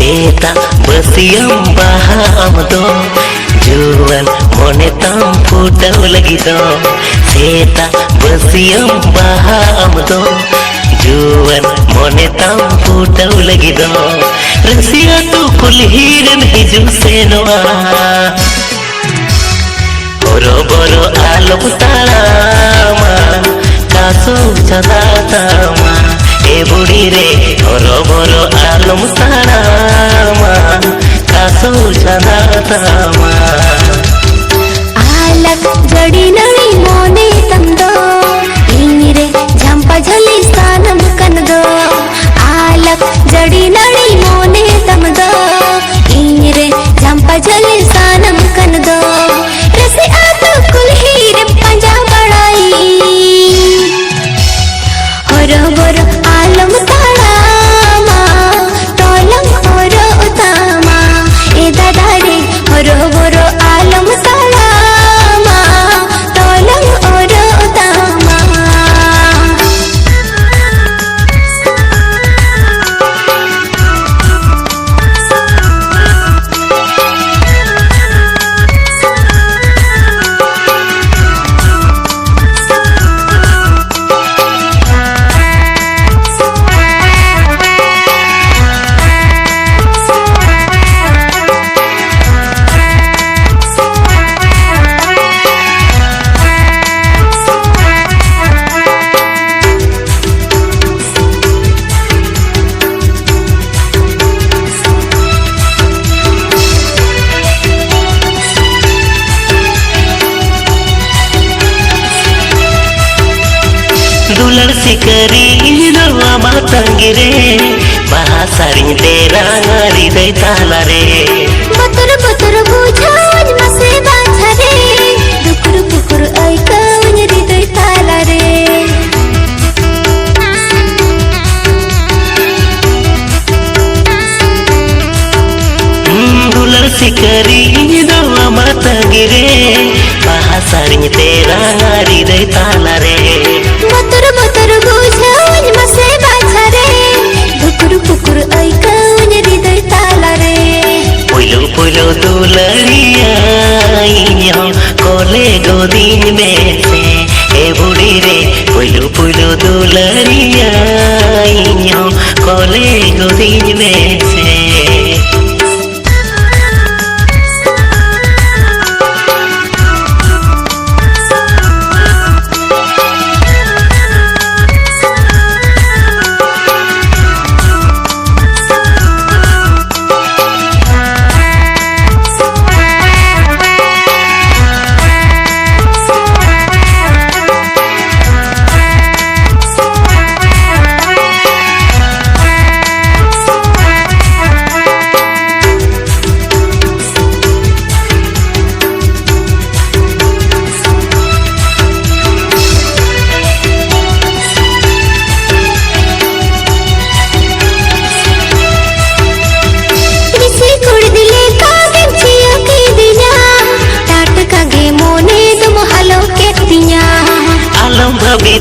सेता बसियम बाहा आमदो जुवन मोने ताम फुटाव लगी दो सेता बसियम बाहा आमदो जुवन मोने ताम फुटाव लगी दो रसिया तो कुलहीरन हिजु सेनवा बोरो बोरो आलम तामा कासो चदा तामा ए बुढ़ी रे बोरो बोरो आलम तामा कासो चदा तामा आलक जड़ी नड़ी मोने तंदो इंगरे झंपा झली सानम कनदो आलक जड़ी नड़ी मोने तंदो इंगरे झंपा झली सानम कनदो रसे आतो कुलहीर पंजा बड़ाई होरो बोरो आलम ताड़ामा तोलम होरो उतामा ए दादा रे होरो बोरो आलम ताड़ामा तोलम होरो उतामा दुलर सिकरी नवा मातंगिरे बासारिं तेरा ngari dai tala re बतर बतर बुझावन मसे बाछा रे दुकुर पुकुर ऐका उन्यरी दई ताला रे दुलर सिकरी नवा मातंगिरे बासारिं तेरा ngari dai tala re बतर बतर बुझावन मसे बाछा रे दुकुर पुकुर ऐका उन्यरी दई ताला रे पुलो पुलो दुलरिया इन्यो कोले गोदीन में से ए बुढ़ी रे पुलो पुलो दुलरिया इन्यो कोले गोदीन में से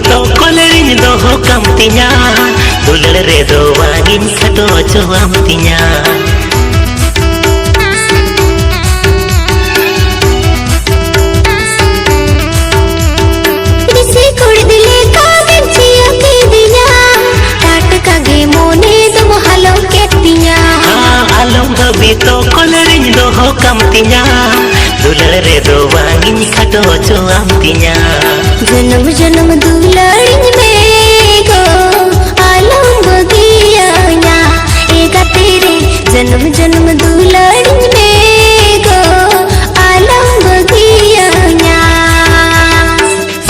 तो कोलरिन दो हो कम तिnya दुलर रे दो वागिन खटो चोम तिnya दिसे कुड़ दिले कागन छिया के दिया टाट कागे मोने दो हालो के तिnya आलम भबी तो कोलरिन दो हो कम तिnya दुलर रे दो वागिन खटो चोम तिnya जन्म जन्म दुलड़िन में गो आलम बगिया एगा तेरे जन्म जन्म दुलड़िन में गो आलम बगिया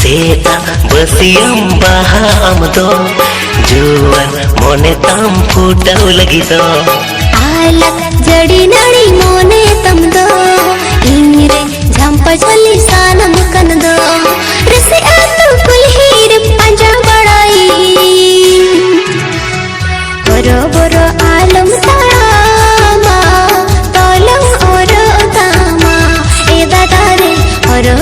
सेता बसियम बाहा आमदो जुवन मोने ताम फुटाव लगी दो आलक जड़ी नड़ी मोने तम दो इंगरे झंपा झली सानम कन दो रसे आतो कुलहीर पंजा बड़ाई बोरो बोरो आलम तामा तोलम ओरो तामा ए दादा रे बोरो